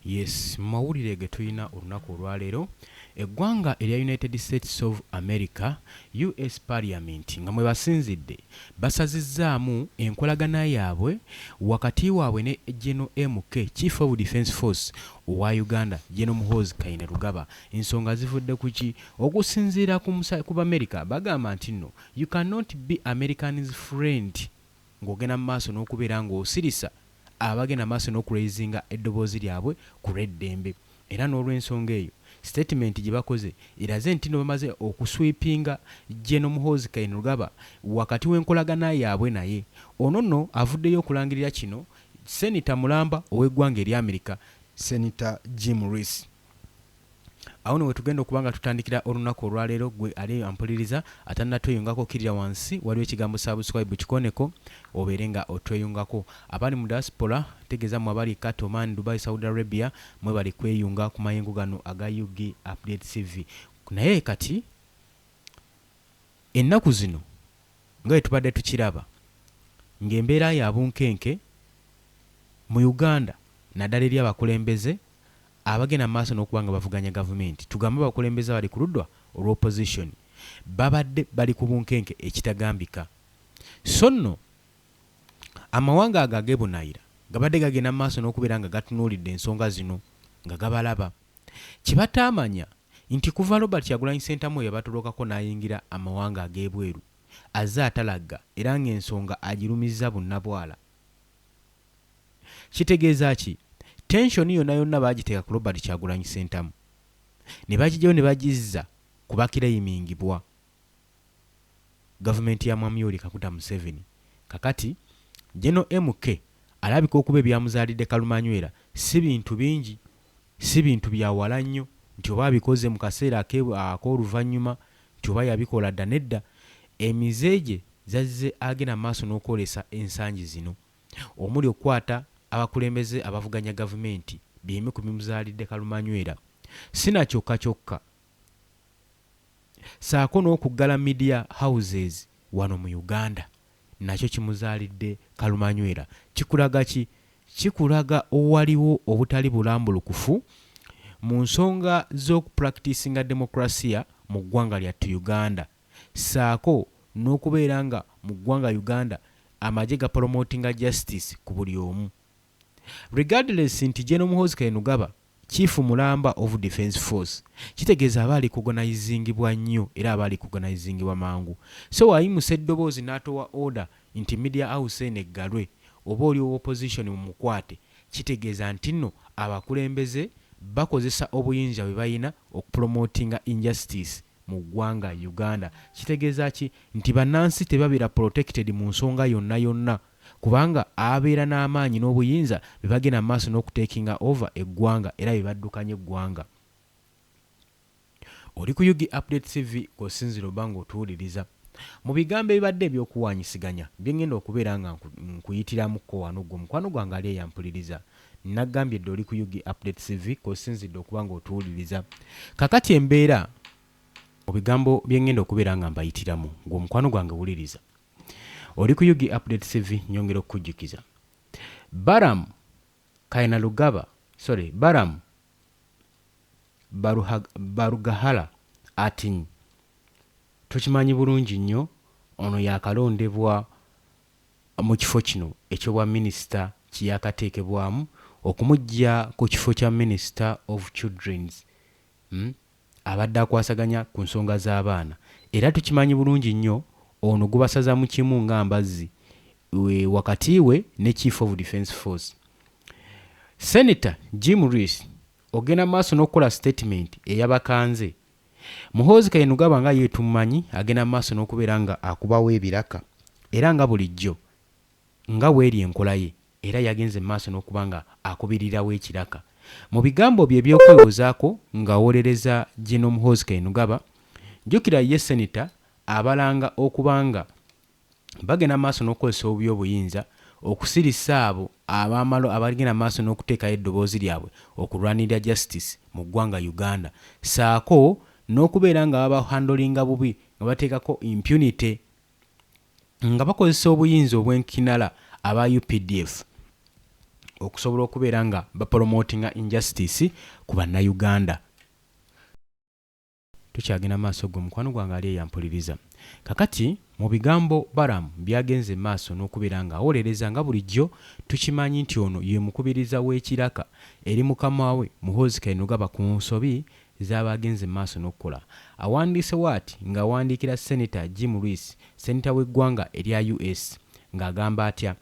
Yes, mawulire ge tulina olunaku olwaleero eggwanga erya United States of America US Parliament nga mwe basinzidde basazizzaamu enkolagana yaabwe wakati waabwe ne General MK Chief of Defence Force owa Uganda General Muhoozi Kainerugaba. Ensonga zivudde ku ki? Okusinziira ku America bagamba nti nno you cannot be American's friend ng'ogenda mu maaso n'okubeera ng'osirisa abagenda maaso n'okuraisinga eddoboozi lyabwe ku lw'eddembe. Era n'olw'ensonga eyo statement gye bakoze eraze nti no bamaze okusweepinga General Muhoozi Kainerugaba wakati w'enkolagana yaabwe naye. Ono nno avuddeyo okulangirira kino Senator mulamba ow'eggwanga erya America Senator Jim Reese. Awo nno wetugenda okubanga tutandikira olunaku olwaleero gwe ali ampuliriza atannatweyungako kirira wansi waliwo ekigambo subscribe kikoneko obeere nga otweyungako. Abali mu diaspora tegeeza mu abali Qatar, Oman, Dubai, Saudi Arabia mwe bali kweyunga ku mayengo gano aga UG Update TV. Naye kati ennaku zino nga tubadde tukiraba ng'embeera ya bunkenke mu Uganda naddala eri abakulembeze abagenda maaso n'okubanga bavuganya gavumenti. Tugambe abakulembeze bali ku luddwa olw'opposition babadde bali ku bunkenke ekitagambika. So nno amawanga ago ag'ebunaayira gabadde gagenda maaso n'okubeera nga gatunuulidde ensonga zino nga gabalaba. Kye bataamanya nti kuva Robert Kyagulanyi Ssentamu yabatolokako n'ayingira amawanga ag'ebweru azze atalagga era ng'ensonga agirumiza bunnabwala. Kitegeeza ki? Tension yonna yonna bagiteeka ku Robert Kyagulanyi Ssentamu ne bagijjayo ne bagizza kubakirayimingibwa gavumenti ya Mwami Yoweri Kaguta Museveni. Kakati General MK alabika okuba ebyamuzaalidde kalumanywera si bintu bingi, si bintu bya wala nnyo nti oba abikoze mu kaseera ak'oluvannyuma nti oba yabikola dda nedda. Emize gye zazze agenda maaso n'okwolesa ensangi zino omuli okukwata abakulembeze abavuganya gavumenti by'emu ku bimuzaalidde kalumanywera. Sina kyokka kyokka saako n'okuggala media houses wano mu Uganda nakyo kimuzaalidde kalumanywera. Kikulaga ki? Kikulaga owaliwo obutali bulambulukufu mu nsonga z'okupracticinga demokrasiya mu ggwanga lyattu Uganda, saako n'okubeera nga mu ggwanga Uganda amagye ga promotinga justice ku buli omu. Regardless nti General Muhoozi Kainerugaba Chief Mulamba of Defence Force kitegeeza abaali kugonayizingibwa nnyo era abaali kugonayizingibwa mangu. So wayimusa eddoboozi n'atowa order nti media house eneggalwe oba oli opposition mumukwate. Kitegeeza nti nno abakulembeze bakozesa obuyinza bwe bayina okupromotinga injustice mu ggwanga Uganda. Kitegeeza ki? Nti bannansi tebabeera protected mu nsonga yonna yonna kubanga abeera n'amaanyi n'obuyinza bwe bagenda mu maaso n'okutekinga over eggwanga era bye baddukanya eggwanga. Oli ku UG Update TV kw'osinzira oba ng'otuwuliriza mu bigambo ebibadde eby'okuwaanyisiganya bye ngenda okubeera nga nkuyitiramuko wano gwe mukwano gwange ali eyampuliriza. Nagambye dde oli ku UG Update TV kw'osinzidde okuba ng'otuwuliriza. Kakati embeera mu bigambo bye ngenda okubeera nga mbayitiramu gwe mukwano gwange wuliriza. Oli ku UG Update TV nyongera okukujjukiza. Balaam Barugahala Atinyi tukimanyi bulungi nnyo ono yakalondebwa mu kifo kino eky'obwa minisita kyeyakateekebwamu okumujja ku kifo kya Minister of Children's abadde akwasaganya ku nsonga z'abaana. Era tukimanyi bulungi nnyo ono gubasaza mu kimu nga mbazzi wakati we ne Chief of Defence Force. Senator Jim Reese ogenda maaso n'okukola statement eyabakanze. Muhoozi Kainerugaba nga yeetumanyi agenda maaso n'okubeera nga akubawo ebiraka era nga bulijjo nga bw'eri enkola ye era yagenze maaso n'okubanga akubirirawo ekiraka. Mu bigambo bye by'okwewozaako ng'awolereza General Muhoozi Kainerugaba, jjukira ye seneta abalanga okubanga bagenda maaso n'okukozesa obubi obuyinza okusirisa abo abagenda maaso n'okuteekayo eddoboozi lyabwe okulwanirira justice mu ggwanga Uganda, saako n'okubeera nga babahandolinga bubi nga bateekako impunity nga bakozesa obuyinza obw'enkinala aba UPDF okusobola okubeera nga bapromotinga injustice ku bannayuganda. Tukyagenda maaso gwe mukwano gwange ali eyampuliriza. Kakati mu bigambo Balamu byagenze maaso n'okubeera nga awolereza nga bulijjo tukimanyi nti ono ye mukubiriza w'ekiraka eri mukama we Muhoozi Kainerugaba ku nsobi z'abagenze maaso n'okukola. Awandiise waati ng'awandiikira Senator Jim Rees, seneta w'eggwanga erya US, ng'agamba atya: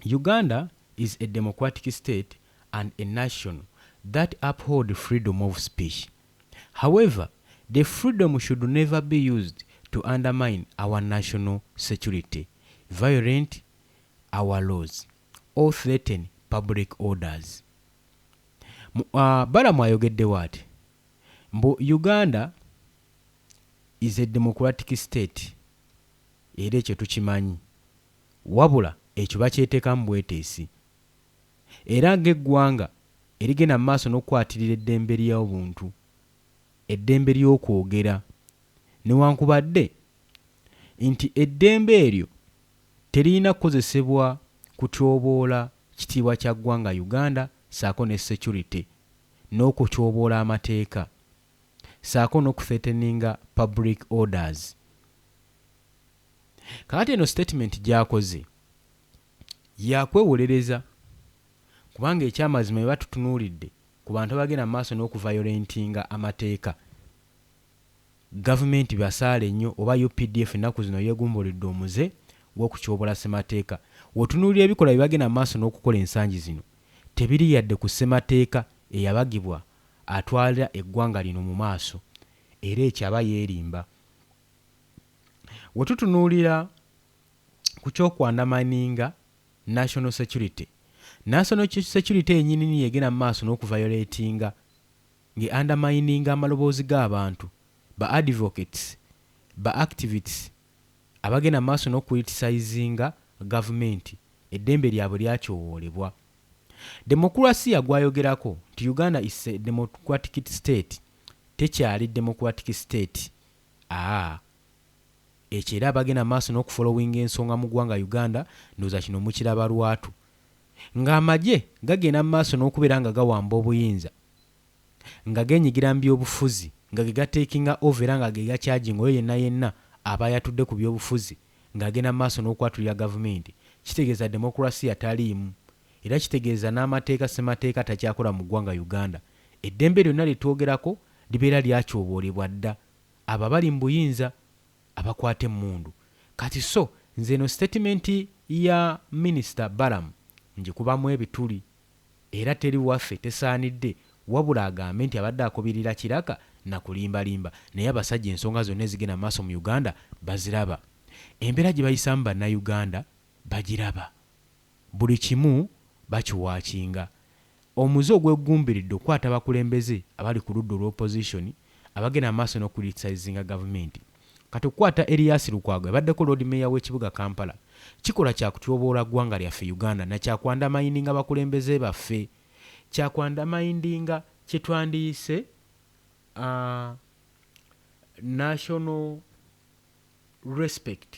Uganda is a democratic state and a nation that uphold freedom of speech. However, the freedom should never be used to undermine our national security, violate our laws, or threaten public orders. Balamu ayogedde waati mbu Uganda is a democratic state, era ekyo tukimanyi, wabula ekyo bakyeteekamu bweteesi, era ng'eggwanga erigenda mu maaso n'okukwatirira eddembe ly'obuntu, eddembe ly'okwogera, newankubadde nti eddembe eryo teririna kukozesebwa kutyoboola kitiibwa kya ggwanga Uganda saako ne security, n'okutyoboola amateeka, saako n'okuthreateninga public orders. Kakati eno statement gy'akoze yakwewolereza kubanga ekyamazima bwe batutunuulidde ku bantu abagenda maaso n'okuviolentinga amateeka, gavumenti basaale nnyo oba UPDF ennaku zino yeegumbulidde omuze gw'okutyobola ssemateeka. Wotunuulira ebikola bye bagenda maaso n'okukola ensangi zino tebiri yadde ku ssemateeka eyabagibwa atwalira eggwanga lino mu maaso, era ekyo aba yeerimba. Wetutunuulira ku kyokwandamaninga national security, national security yennyini yegenda mu maaso n'okuvioletinga nge-undermininga amaloboozi g'abantu, ba advocates, ba activists abagenda mu maaso n'okucriticizinga gavumenti, eddembe lyabwe lyakyowoolebwa. Demokrasiya gwayogerako nti Uganda is a democratic state tekyali democratic state. Ekyo era abagenda maaso n'okufollowinga ensonga mu ggwanga Uganda ndowooza kino mukiraba lwatu, ng'amagye gagenda maaso n'okubeera nga gawamba obuyinza, nga geenyigira mu byobufuzi, nga ge gateekinga over era nga ge gakyajinga oyo yenna yenna aba yatudde ku byobufuzi ng'agenda maaso n'okwatulira gavumenti. Kitegeeza demokrasiya taliimu, era kitegeeza n'amateeka ssemateeka takyakola mu ggwanga Uganda. Eddembe lyonna lye twogerako libeera lyakyoboolebwa dda, abo abali mu buyinza abakwata emmundu. Kati so nze eno statement ya Minisita Balamu ngikubamu ebituli, era teri waffe tesaanidde, wabula agambe nti abadde akubirira kiraka na kulimbalimba, naye abasajja ensonga zonna ezigenda maaso mu Uganda baziraba. Embeera gye bayisaamu bannayuganda bagiraba, buli kimu bakiwaakinga. Omuze ogwegumbiridde okukwata abakulembeze abali ku ludda olw'opposition abagenda maaso n'okucriticizinga gavumenti. Kati okukwata Erias Lukwago abaddeko Lord Mayor w'ekibuga Kampala kikola kya kutyoboola ggwanga lyaffe Uganda na kyakwandamayininga abakulembeze baffe, kyakwandamayininga kye twandiyise national respect,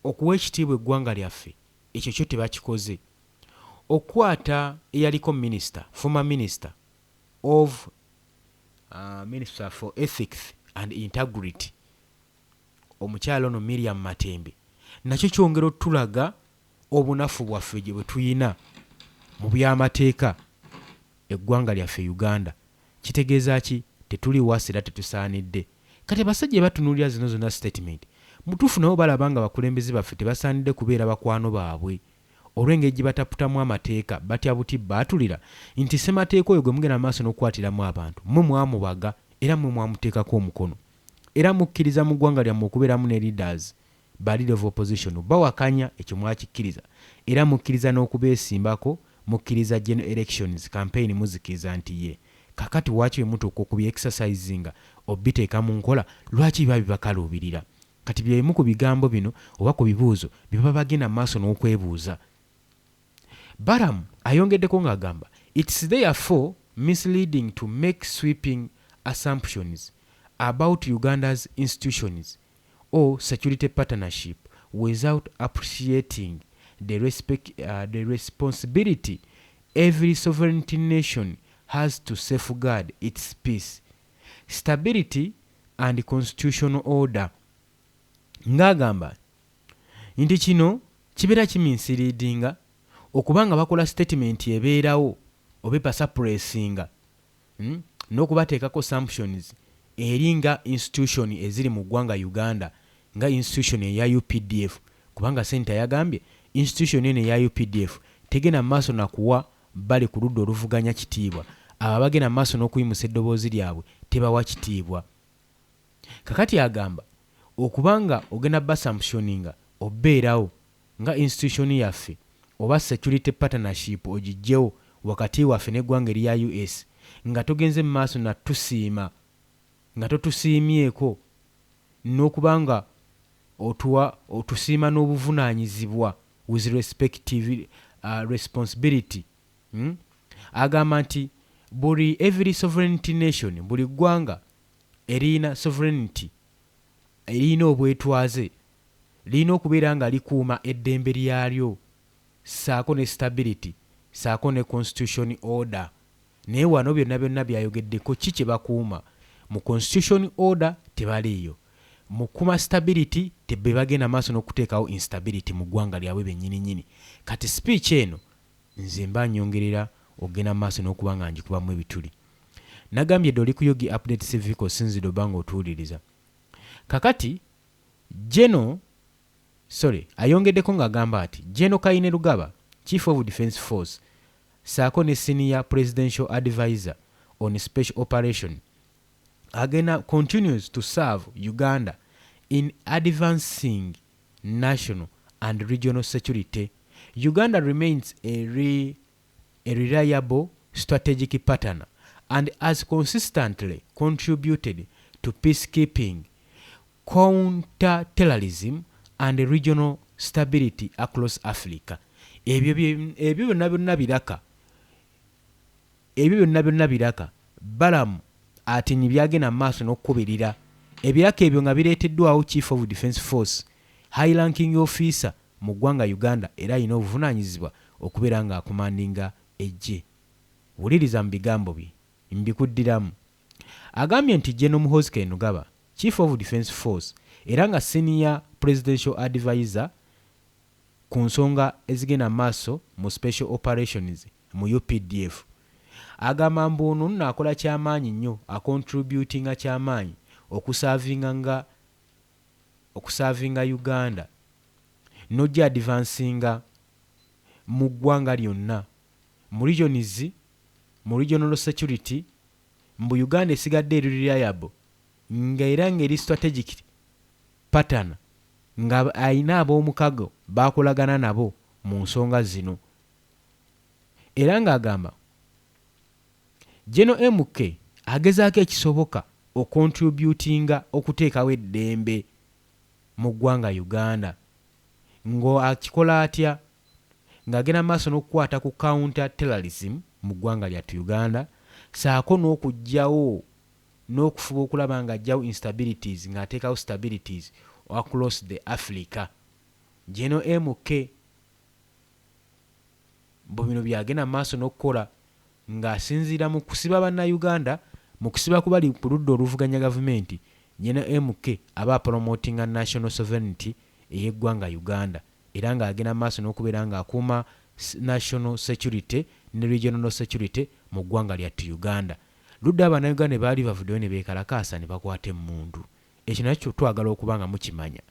okuwa ekitiibwa eggwanga lyaffe. Ekyo kyo tebakikoze. Okukwata eyaliko minister, former minister of Minister for Ethics and Integrity, omukyalo ono Miriam Matembe, nakyo kyongera otulaga obunafu bwaffe gye bwe tuyina mu by'amateeka eggwanga lyaffe Uganda. Kitegeeza ki? Tetuli wasi era tetusaanidde. Kati abasajja batunuulira zino zonna statement, mutuufu nabo balaba nga abakulembeze baffe tebasaanidde kubeera bakwano baabwe olw'engeri gye bataputamu amateeka, batya buti baatulira nti ssemateeka oyo gwe mugenda maaso n'okukwatiramu abantu mmwe mwamubaga era mmwe mwamuteekako omukono, era mukkiriza mu ggwanga lyammwe okubeeramu ne leaders ba leader of opposition bawakanya ekyo mwakikkiriza era mukkiriza n'okubeesimbako mukkiriza general elections campaign muzikiriza nti ye kakati waaki mutuuka okubi exercisinga obiteeka mu nkola lwaki biba bibakaluubirira kati byemu ku bigambo bino oba ku bibuuzo bye bagenda maaso n'okwebuuza. Balaam ayongeddeko ng'agamba it's therefore misleading to make sweeping assumptions about Uganda's institutions or security partnership without appreciating the responsibility every sovereign nation has to safeguard its peace, stability and constitutional order. Ngagamba nti kino kibeera kiminsiriidinga okubanga bakola statement ebeerawo oba suppressinga n'okubateekako sanctions eringa institution eziri mu ggwanga Uganda nga institution eya UPDF kubanga senta yagambye institution eno eya UPDF tegena maaso nakuwa bali ku ludda oluvuganya kitiibwa abo bagenda maaso n'okuyimusa eddoboozi lyabwe tebawa kitiibwa. Kakati agamba okubanga ogenda basanctioninga obeerawo nga institution yaffe oba security partnership ogijjewo wakati waffe n'eggwanga erya US nga togenze mu maaso na tusiima nga totusiimyeko n'okubanga otusiima n'obuvunaanyizibwa with respective responsibility. Agamba nti buli every sovereignty nation buli ggwanga erina sovereignty erina obwetwaze lina okubeera nga likuuma eddembe lyalyo saako ne stability saako ne constitution order. Naye wano byonna byayogeddeko ki kye bakuuma mu constitution order tebaliiyo mu kuma stability tebbe bagenda maaso n'okuteekawo instability mu ggwanga lyabwe bennyininyini. Kati speech eno nze mba nnyongerera ogenda maaso n'okuba nga njikubamu ebituli. Nagambye dde oli ku Yogi Update Civic osinzidde obanga otuwuliriza. Kakati ayongeddeko ng'agamba ati General Kaine Rugaba Chief of Defence Force saako ne Senior Presidential Advisor on Special Operation agenda continues to serve Uganda in advancing national and regional security. Uganda remains a reliable strategic partner and has consistently contributed to peacekeeping, counter-terrorism and regional stability across Africa. Ebyo byonna biraka Balaam atinyi byagenda maaso n'okukubirira ebiraka ebyo nga bireeteddwawo Chief of Defence Force high ranking officer mu ggwanga Uganda era alina obuvunaanyizibwa okubeera nga akomandinga ejje. Wuliriza mu bigambo bye mbikuddiramu. Agambye nti General Muhoozi Kainerugaba Chief of Defence Force era nga Senior Presidential Advisor ku nsonga ezigenda maaso mu Special Operations mu UPDF agamba mbu ono nno akola kyamaanyi nnyo acontributinga kyamaanyi okusaavinga Uganda n'ojja advancinga mu ggwanga lyonna mu regional security mbu Uganda esigadde eri reliable nga era ng'eri strategic pattern nga ayina ab'omukago bakolagana nabo mu nsonga zino. Era ng'agamba General MK agezaako ekisoboka okontributinga okuteekawo eddembe mu ggwanga Uganda ng'akikola atya ng'agenda maaso n'okukwata ku counter terrorism mu ggwanga lyattu Uganda saako n'okugyawo n'okufuba okulaba nga ajjawo instabilities ng'ateekawo stabilities across the Africa. General MK bo bino byagenda maaso n'okukola ng'asinziira mu kusiba bannayuganda mu kusiba ku bali ku ludda oluvuganya gavumenti. General MK aba promotinga national sovereignty ey'eggwanga Uganda era ng'agenda maaso n'okubeera ng'akuuma national security ne regional security mu ggwanga lyattu Uganda. Ludda abannayuganda baali bavuddeyo ne beekalakaasa ne bakwata emmundu. Ekyo nakyo twagala okuba nga mukimanya.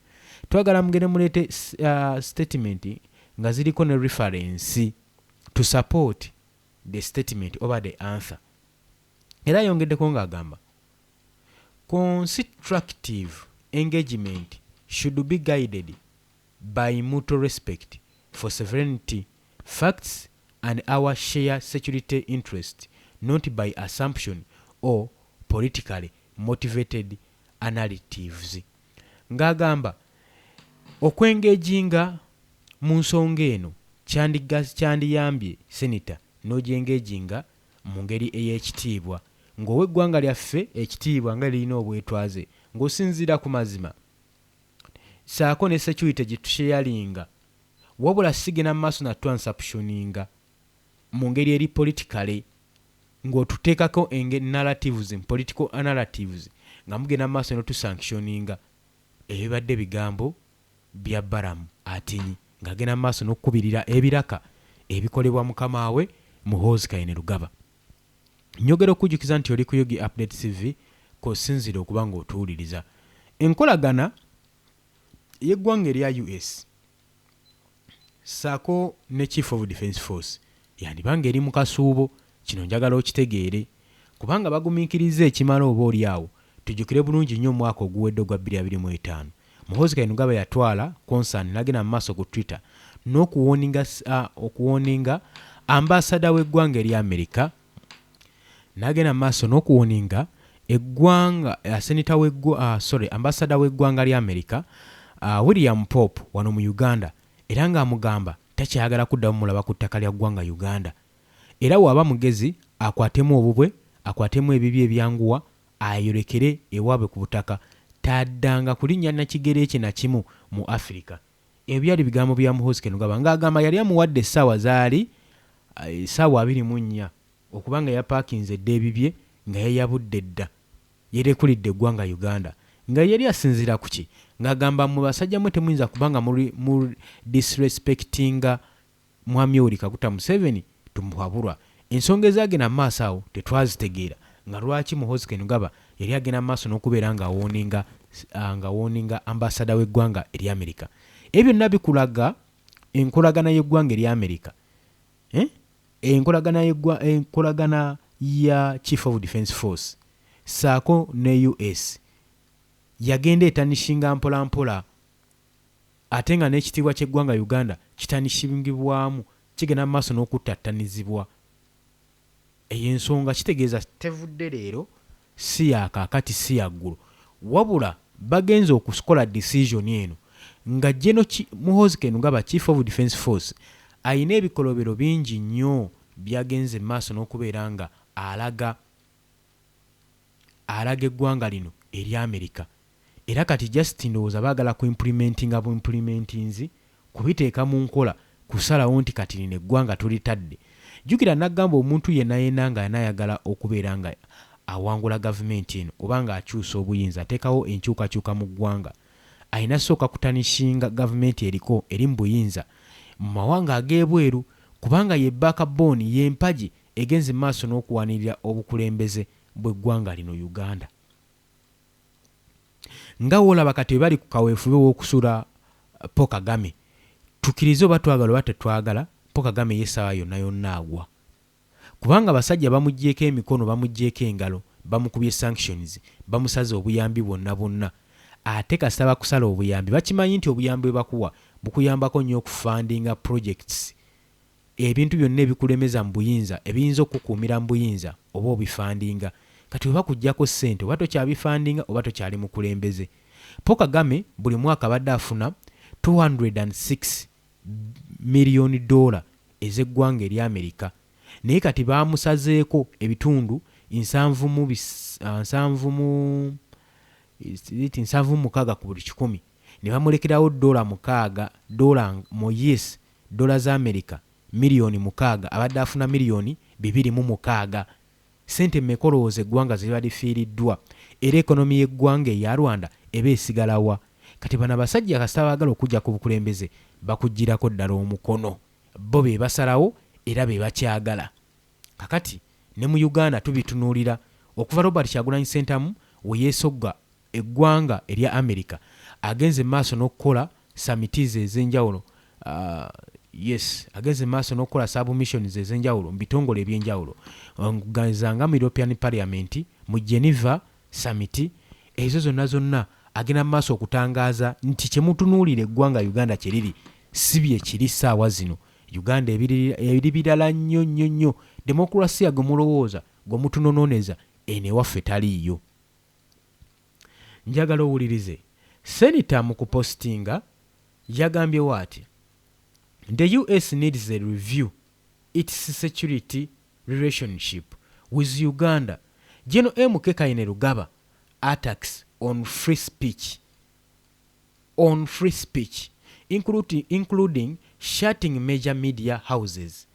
Twagala mugende muleete statement nga ziriko ne reference to support the statement over the answer. Era yongeddeko ng'agamba constructive engagement should be guided by mutual respect for sovereignty, facts, and our shared security interest, not by assumption or politically motivated narratives. Ngagamba okwengeginga mu nsonga eno kyandiyambye seneta n'ogyengeginga mu ngeri ey'ekitiibwa ng'owa eggwanga lyaffe ekitiibwa nga lirina obwetwaze ng'osinziira ku mazima saako ne security gye tusheyalinga wabula sigena mu maaso natwansaptioninga mu ngeri eri politikale ng'otuteekako narratives political narratives nga mugenda mu maaso n'otusanctioninga ebibadde bigambo bya Balamu Atinyi ng'agenda mu maaso n'okukubirira ebiraka ebikolebwa mukama we Muhoozi Kainerugaba. Nyogera okujjukiza nti oli ku Yogi Update TV k'osinzira okuba ng'otuwuliriza. Enkolagana y'eggwanga erya US saako ne Chief of Defence Force yandibanga eri mu kasuubo kino njagala okitegeere kubanga bagumiikiriza ekimala oba oli awo tujjukire bulungi nnyo omwaka oguwedde ogwa 2025 Muhoozi Kainerugaba yatwala concern n'agenda mu maaso ku Twitter n'okuwoninga ambasada w'eggwanga erya Amerika n'agenda mu maaso n'okuwoninga eggwanga ambasada w'eggwanga lya Amerika William Pope wano mu Uganda era ng'amugamba takyayagala kuddamu mulaba ku ttaka lya ggwanga Uganda era waba mugezi akwatemu obubwe akwatemu ebibi ebyanguwa ayolekere ewaabwe ku butaka taddanga kulinnya nakigere ekye na kimu mu Afrika. Ebyali bigambo bya Muhoozi Kainerugaba ng'agamba yali amuwadde essaawa zaali essaawa 24 okubanga yapaakinze edda ebibye nga yayabudde dda yerekulidde eggwanga Uganda nga yali asinzira ku ki ng'agamba mu basajja mwe temuyinza kubanga mu disrespectinga mwami Yoweri Kaguta Museveni tumuhabulwa ensonga ezagenda mu maaso awo tetwazitegeera nga lwaki Muhoozi Kainerugaba yali agenda mu maaso n'okubeera ng'awooninga ambasada w'eggwanga eri Amerika. Ebyo byonna bikulaga enkolagana y'eggwanga eri Amerika enkolagana ya Chief of Defence Force saako ne US yagenda etanishinga mpola mpola ate nga n'ekitiibwa ky'eggwanga Uganda kitanishingibwamu kigenda mu maaso n'okuttattanizibwa. Eyo ensonga kitegeeza tevudde leero si yakaakati si yaggulu wabula bagenza okukola decision eno nga Muhoozi Kainerugaba Chief of Defence Force ayina ebikolobero bingi nnyo byagenze maaso n'okubeera nga alaga eggwanga lino eri Amerika era kati just ndowooza baagala kuimplementinzi kubiteeka mu nkola kusalawo nti kati lino eggwanga tulitadde. Jjukira n'agamba omuntu yenna nga anayagala okubeera nga awangula gavumenti eno oba nga akyusa obuyinza ateekawo enkyukakyuka mu ggwanga ayina sooka kutanishinga gavumenti eriko eri mu buyinza mu mawanga ag'ebweru kubanga ye backbone y'empagi egenze mu maaso n'okuwanirira obukulembeze bw'eggwanga lino Uganda. Nga woolaba kati bali ku kaweefube w'okusula Paul Kagame tukkirize oba twagala oba tetwagala Paul Kagame y'essaawa yonna agwa kubanga basajja bamuggyeko emikono bamuggyeko engalo bamukubye sanctions bamusaze obuyambi bwonna ate kasaba kusala obuyambi bakimanyi nti obuyambi bwe bakuwa bukuyambako nnyo okufundinga projects ebintu byonna ebikulemeza mu buyinza ebiyinza okukuumira mu buyinza oba obifundinga kati oba kujjako ssente oba tokyabifundinga oba tokyali mukulembeze. Paul Kagame buli mwaka badde afuna $206 million ez'eggwanga eri Amerika naye kati baamusazeeko ebitundu 76 ku buli 100 ne bamulekerawo $6 za Amerika miliyoni 6 abadde afuna miliyoni 206 sente mekolooza eggwanga ziba lifiiriddwa era ekonomi y'eggwanga eya Rwanda eba esigalawa kati bano abasajja kasita baagala okujja ku bukulembeze bakugirako ddala omukono bo be basalawo era be bakyagala. Kakati ne mu Uganda tubitunuulira okuva Robert Kyagulanyi Ssentamu we yeesogga eggwanga erya Amerika agenze maaso n'okukola summits ez'enjawulo agenze maaso n'okukola submissions ez'enjawulo mu bitongole eby'enjawulo nga mu European Parliament mu Geneva summit ezo zonna agenda mu maaso okutangaaza nti kye mutunuulira eggwanga Uganda kye liri si bye kiri ssaawa zino. Uganda eri birala nnyo nnyo nnyo. Demokrasiya gwe mulowooza gwe mutunonooneza eno ewaffe taliiyo. Njagala owulirize. Senator mu kupostinga yagambye waati, the US needs a review its security relationship with Uganda. General M.K. Kainerugaba attacks on free speech, including shutting major media houses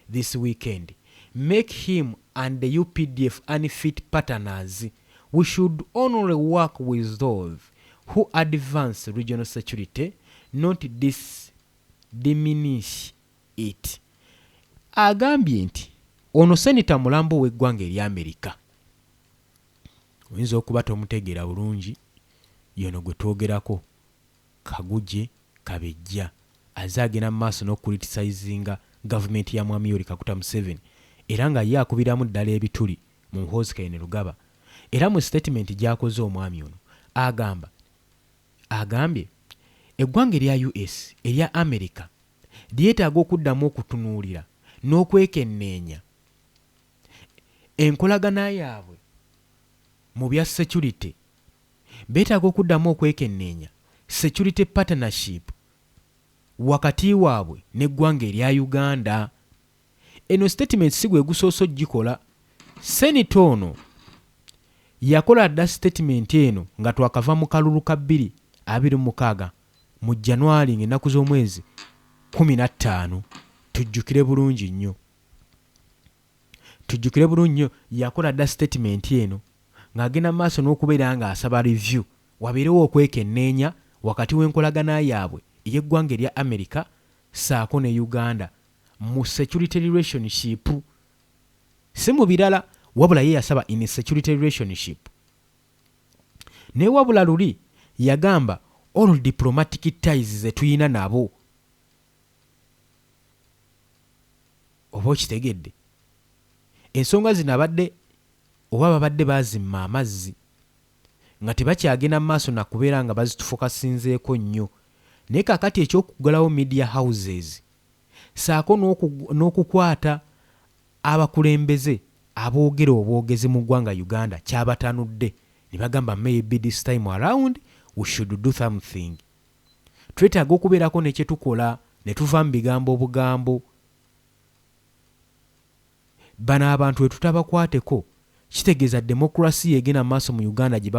this weekend, make him and the UPDF unfit partners. We should only work with those who advance regional security, not diminish it. Agambye nti ono Senator mulambo w'eggwanga eri Amerika. Oyinza okuba tomutegeera bulungi, yono gwe twogerako Kaguje Kabejja azaagenda mu maaso n'okuritisizinga gavumenti ya Mwami Yoweri Kaguta Museveni era nga ye akubiramu ddala ebituli mu Muhoozi Kainerugaba. Era mu statement gy'akoze omwami ono agambye eggwanga erya US erya Amerika lyetaaga okuddamu okutunuulira n'okwekenneenya enkolagana yaabwe mu bya security. Beetaaga okuddamu okwekenneenya security partnership wakati waabwe n'eggwanga erya Uganda. Eno statement si gwe gusooso gikola. Senator ono yakola dda statement eno nga twakava mu kalulu ka 2026 mu January ng'ennaku z'omwezi 15. Tujjukire bulungi nnyo. Yakola dda statement eno ng'agenda maaso n'okubeera nga asaba review wabeerewo okwekenneenya wakati w'enkolagana yaabwe ey'eggwanga erya Amerika saako ne Uganda mu security relationship. Si mu birala wabula ye yasaba in security relationship. Ne wabula luli yagamba all diplomatic ties ze tuyina nabo. Oba okitegedde? Ensonga zino babadde bazimma amazzi nga tebakyagenda mu maaso na kubeera nga bazitufokasinzeeko nnyo. Naye kakati eky'okugulawo media houses saako n'okukwata abakulembeze aboogera obwogezi mu ggwanga Uganda kyabatanudde. Ne bagamba maybe this time around we should do something. Twetaaga okubeerako ne kye tukola ne tuva mu bigambo obugambo. Bano abantu we tutabakwateko kitegeeza demokrasiya egenda maaso mu Uganda gye